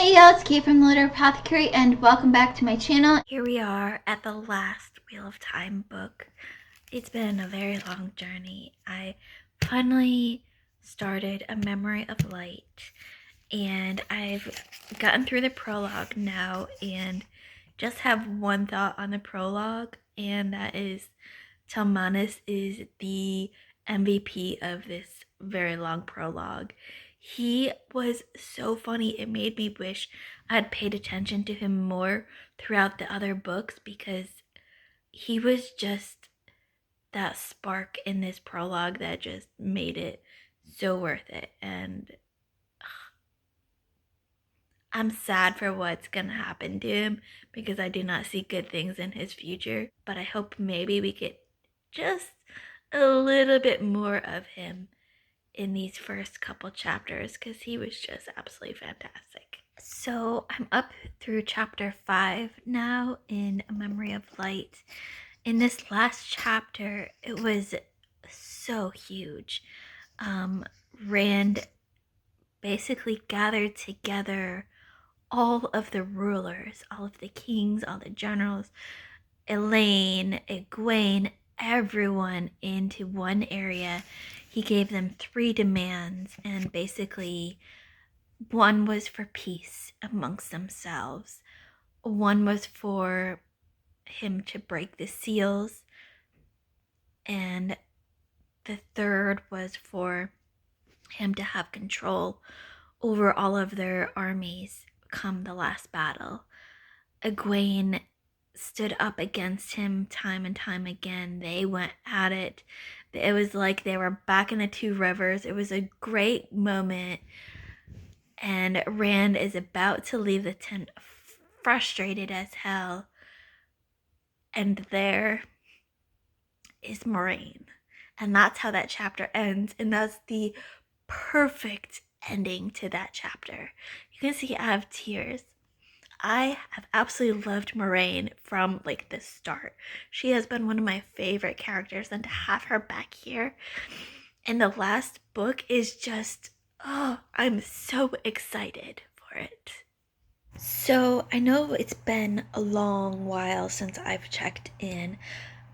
Hey y'all, it's Kate from the Apothecary, and welcome back to my channel. Here we are at the last Wheel of Time book. It's been a very long journey. I finally started A Memory of Light, and I've gotten through the prologue now, and just have one thought on the prologue, and that is Talmanis is the MVP of this very long prologue. He was so funny. It made me wish I had paid attention to him more throughout the other books, because he was just that spark in this prologue that just made it so worth it. And I'm sad for what's gonna happen to him, because I do not see good things in his future. But I hope maybe we get just a little bit more of him in these first couple chapters, because he was just absolutely fantastic. So I'm up through chapter 5 now in A Memory of Light. In this last chapter, it was so huge. Rand basically gathered together all of the rulers, all of the kings, all the generals, Elaine, Egwene, everyone into one area. He gave them 3 demands, and basically one was for peace amongst themselves, one was for him to break the seals, and the third was for him to have control over all of their armies come the last battle. Egwene stood up against him time and time again. They went at it. It was like they were back in the 2 rivers. It was a great moment. And Rand is about to leave the tent, frustrated as hell. And there is Moiraine. And that's how that chapter ends. And that's the perfect ending to that chapter. You can see I have tears. I have absolutely loved Moiraine from like the start. She has been one of my favorite characters, and to have her back here in the last book is just, oh, I'm so excited for it. So I know it's been a long while since I've checked in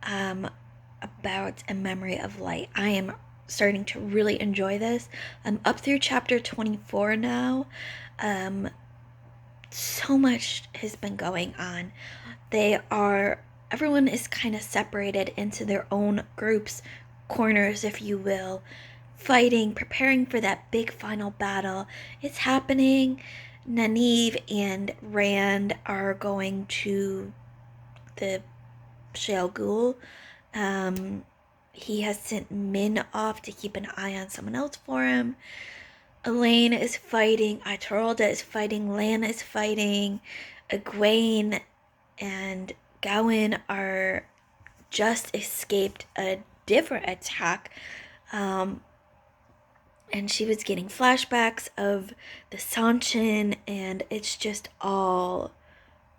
about A Memory of Light. I am starting to really enjoy this. I'm up through chapter 24 now. So much has been going on. Everyone is kind of separated into their own groups, corners, if you will, fighting, preparing for that big final battle. It's happening. Nynaeve and Rand are going to the Shale Ghul. He has sent Min off to keep an eye on someone else for him. Elaine is fighting, Ituralda is fighting, Lan is fighting, Egwene and Gawain are just escaped a different attack. And she was getting flashbacks of the Sanchin, and it's just all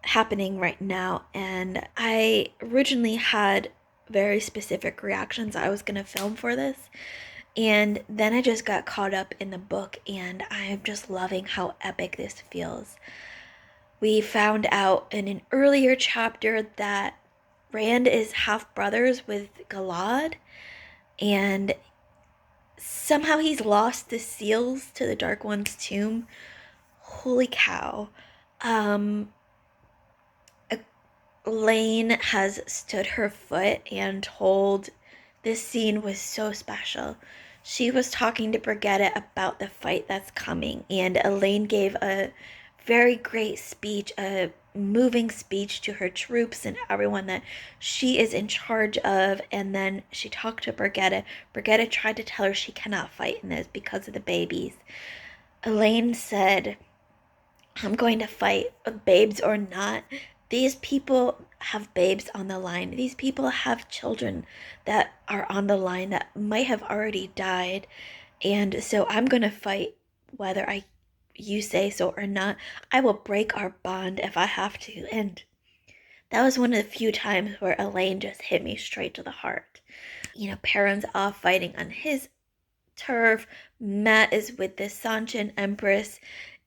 happening right now. And I originally had very specific reactions I was going to film for this. And then I just got caught up in the book, and I'm just loving how epic this feels. We found out in an earlier chapter that Rand is half brothers with Galad, and somehow he's lost the seals to the Dark One's tomb. Holy cow. Elaine has stood her foot and told this scene was so special. She was talking to Brigitte about the fight that's coming, and Elaine gave a very great speech, a moving speech to her troops and everyone that she is in charge of. And then she talked to Brigitte. Brigitte tried to tell her she cannot fight in this because of the babies. Elaine said, I'm going to fight, babes or not. These people have babes on the line. These people have children that are on the line that might have already died. And so I'm going to fight whether you say so or not. I will break our bond if I have to. And that was one of the few times where Elaine just hit me straight to the heart. You know, Perrin's off fighting on his turf. Matt is with the Sanchin Empress.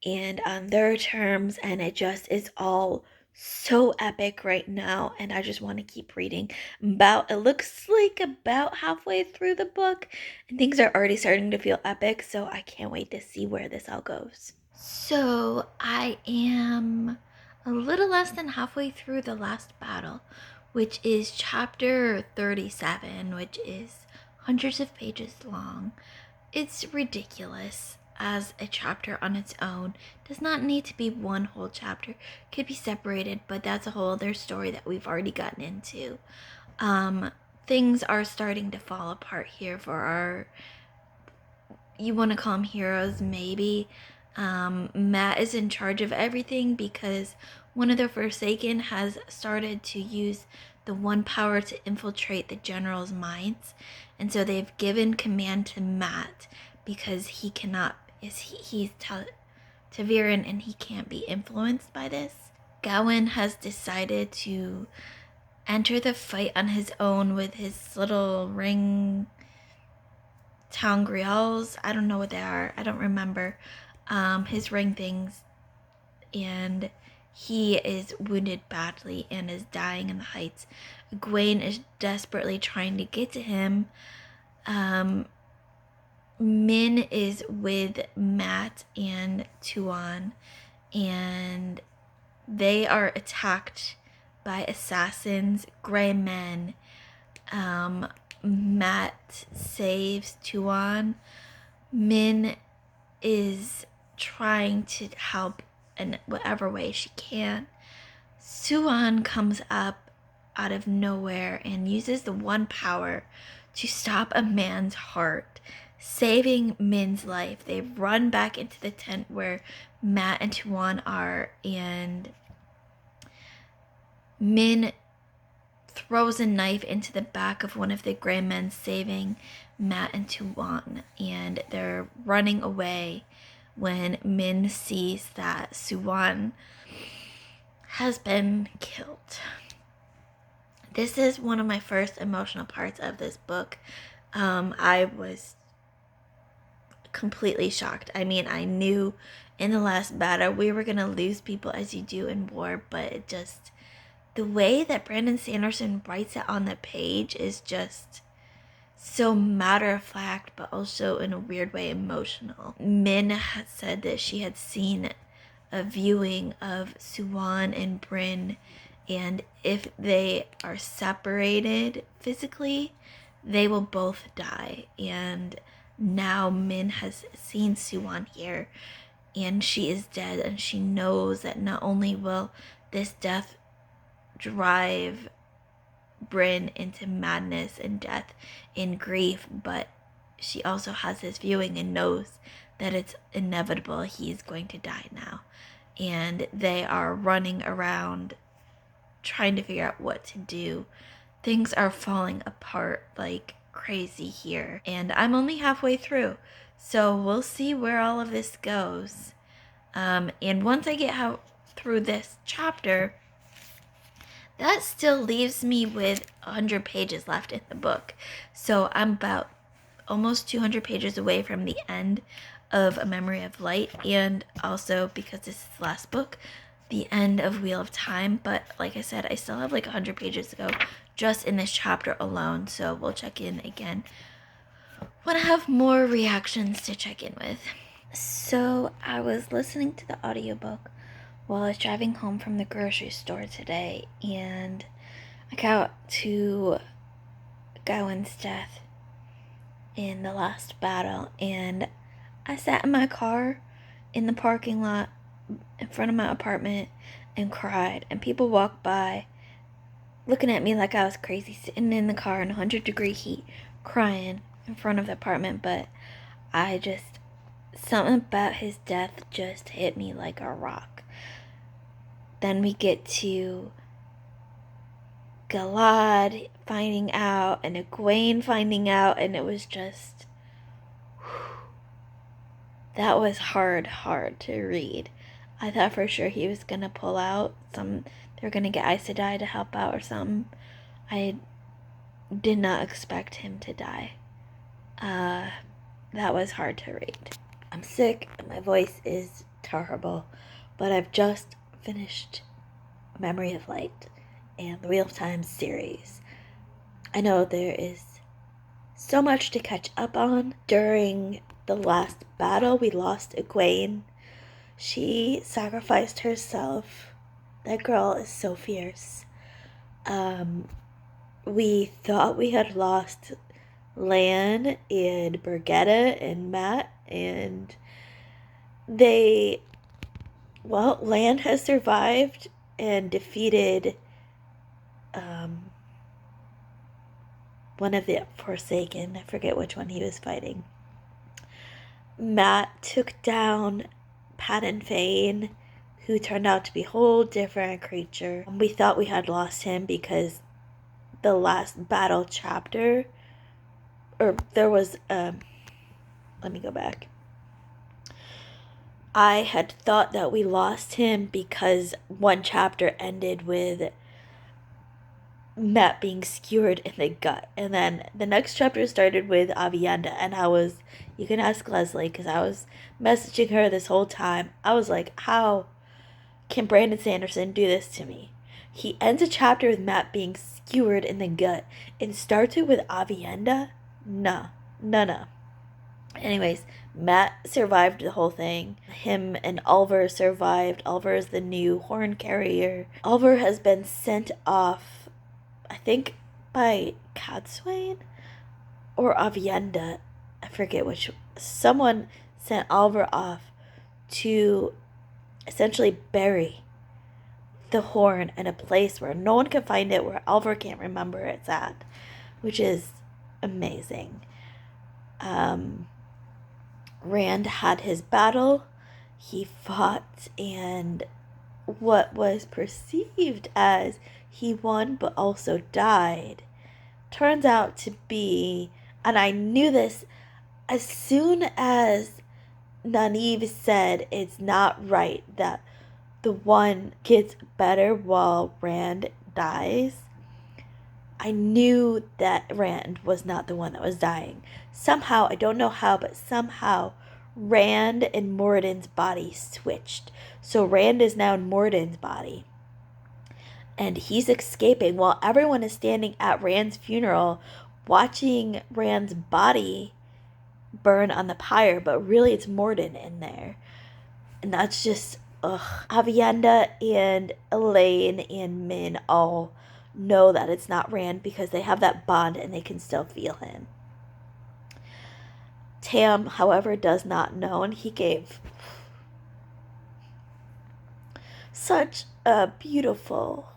and on their terms, and it just is all so epic right now, and I just want to keep reading. It looks like about halfway through the book, and things are already starting to feel epic, so I can't wait to see where this all goes. So I am a little less than halfway through the last battle, which is chapter 37, which is hundreds of pages long. It's ridiculous as a chapter on its own. Does not need to be one whole chapter. Could be separated, but that's a whole other story that we've already gotten into. Things are starting to fall apart here for our, you want to call them heroes, maybe. Matt is in charge of everything because one of the Forsaken has started to use the one power to infiltrate the general's minds, and so they've given command to Matt because he cannot, he's Taviran and he can't be influenced by this. Gawain has decided to enter the fight on his own with his little ring tangrials. I don't know what they are. I don't remember. His ring things. And he is wounded badly and is dying in the heights. Egwene is desperately trying to get to him. Min is with Matt and Tuon, and they are attacked by assassins, gray men. Matt saves Tuon. Min is trying to help in whatever way she can. Tuon comes up out of nowhere and uses the one power to stop a man's heart, saving Min's life. They run back into the tent where Matt and Tuon are, and Min throws a knife into the back of one of the gray men, saving Matt and Tuon, and they're running away when Min sees that Tuon has been killed. This is one of my first emotional parts of this book. I was completely shocked. I mean, I knew in the last battle we were going to lose people, as you do in war, but it just, the way that Brandon Sanderson writes it on the page is just so matter of fact, but also in a weird way emotional. Min had said that she had seen a viewing of Tuon and Bryn, and if they are separated physically, they will both die. And now Min has seen Tuon here, and she is dead, and she knows that not only will this death drive Bryn into madness and death and grief, but she also has this viewing and knows that it's inevitable. He's going to die now, and they are running around trying to figure out what to do. Things are falling apart like crazy here, and I'm only halfway through, so we'll see where all of this goes. And once I get through this chapter, that still leaves me with 100 pages left in the book. So I'm about almost 200 pages away from the end of A Memory of Light, and also, because this is the last book, the end of Wheel of Time. But like I said, I still have like 100 pages to go just in this chapter alone, so we'll check in again when I have more reactions to check in with. So I was listening to the audiobook while I was driving home from the grocery store today, and I got to Gawain's death in the last battle, and I sat in my car in the parking lot in front of my apartment and cried, and people walked by looking at me like I was crazy, sitting in the car in 100-degree heat crying in front of the apartment. But something about his death just hit me like a rock. Then we get to Galad finding out and Egwene finding out, and it was just, that was hard to read. I thought for sure he was gonna pull out. They're gonna get Aes Sedai to help out or something. I did not expect him to die. That was hard to read. I'm sick and my voice is terrible. But I've just finished Memory of Light and the Wheel of Time series. I know there is so much to catch up on. During the last battle, we lost Egwene. She sacrificed herself. That girl is so fierce. We thought we had lost Lan and Birgitta and Matt, and Lan has survived and defeated one of the Forsaken. I forget which one he was fighting. Matt took down Pat and Fane, who turned out to be a whole different creature. We thought we had lost him because the last battle chapter, or there was, let me go back. I had thought that we lost him because one chapter ended with Matt being skewered in the gut. And then the next chapter started with Avienda. And you can ask Leslie, because I was messaging her this whole time. I was like, how can Brandon Sanderson do this to me? He ends a chapter with Matt being skewered in the gut and starts it with Avienda? No. Anyways, Matt survived the whole thing. Him and Oliver survived. Oliver is the new horn carrier. Oliver has been sent off, I think, by Cadswain or Avienda. I forget which. Someone sent Oliver off to essentially bury the horn in a place where no one can find it, where Oliver can't remember it's at, which is amazing. Rand had his battle. He fought, and what was perceived as he won but also died turns out to be, and I knew this as soon as Nynaeve said it's not right that the one gets better while Rand dies. I knew that Rand was not the one that was dying. Somehow, I don't know how, but somehow Rand and Moradin's body switched. So Rand is now in Moradin's body. And he's escaping while everyone is standing at Rand's funeral watching Rand's body burn on the pyre, but really it's Moradin in there. And that's just, Avienda and Elaine and Min all know that it's not Rand because they have that bond and they can still feel him. Tam, however, does not know, and he gave such a beautiful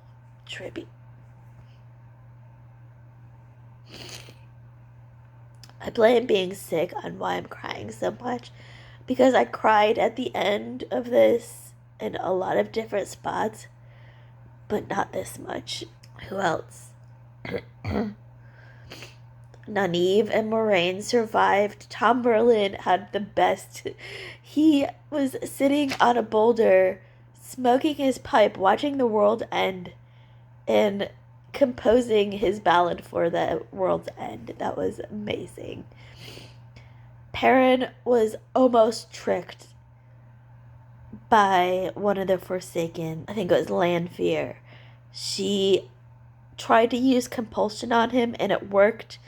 tribute. I blame being sick on why I'm crying so much, because I cried at the end of this in a lot of different spots, but not this much. Who else? Nynaeve and Moraine survived. Tom Merlin had the best. He was sitting on a boulder, smoking his pipe, watching the world end, and composing his ballad for the world's end. That was amazing. Perrin was almost tricked by one of the Forsaken. I think it was Lanfear. She tried to use compulsion on him, and it worked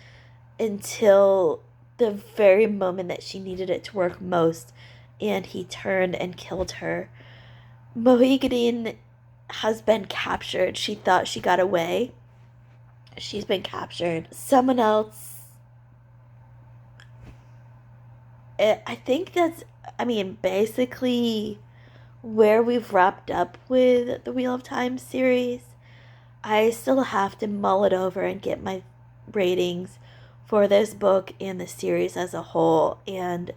until the very moment that she needed it to work most, and he turned and killed her. Mohigadin has been captured. She thought she got away. She's been captured. Someone else, I think that's, basically where we've wrapped up with the Wheel of Time series. I still have to mull it over and get my ratings for this book and the series as a whole. And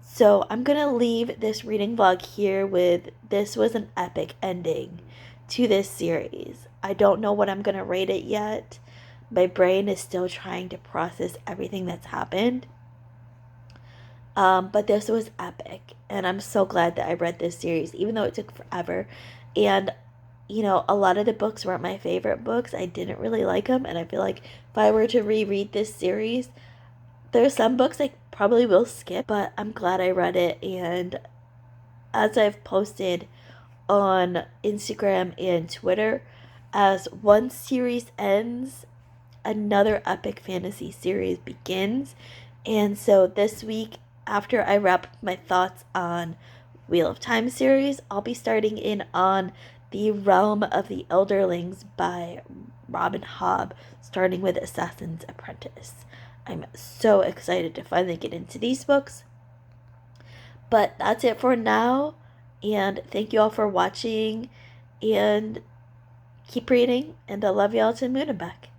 so I'm going to leave this reading vlog here with, this was an epic ending to this series. I don't know what I'm going to rate it yet. My brain is still trying to process everything that's happened. But this was epic. And I'm so glad that I read this series, even though it took forever. And a lot of the books weren't my favorite books. I didn't really like them. And I feel like if I were to reread this series, there are some books I probably will skip. But I'm glad I read it. And as I've posted on Instagram and Twitter, as one series ends, another epic fantasy series begins. And so this week, after I wrap up my thoughts on Wheel of Time series, I'll be starting in on The Realm of the Elderlings by Robin Hobb, starting with Assassin's Apprentice. I'm so excited to finally get into these books. But that's it for now. And thank you all for watching. And keep reading. And I love y'all to the moon and back.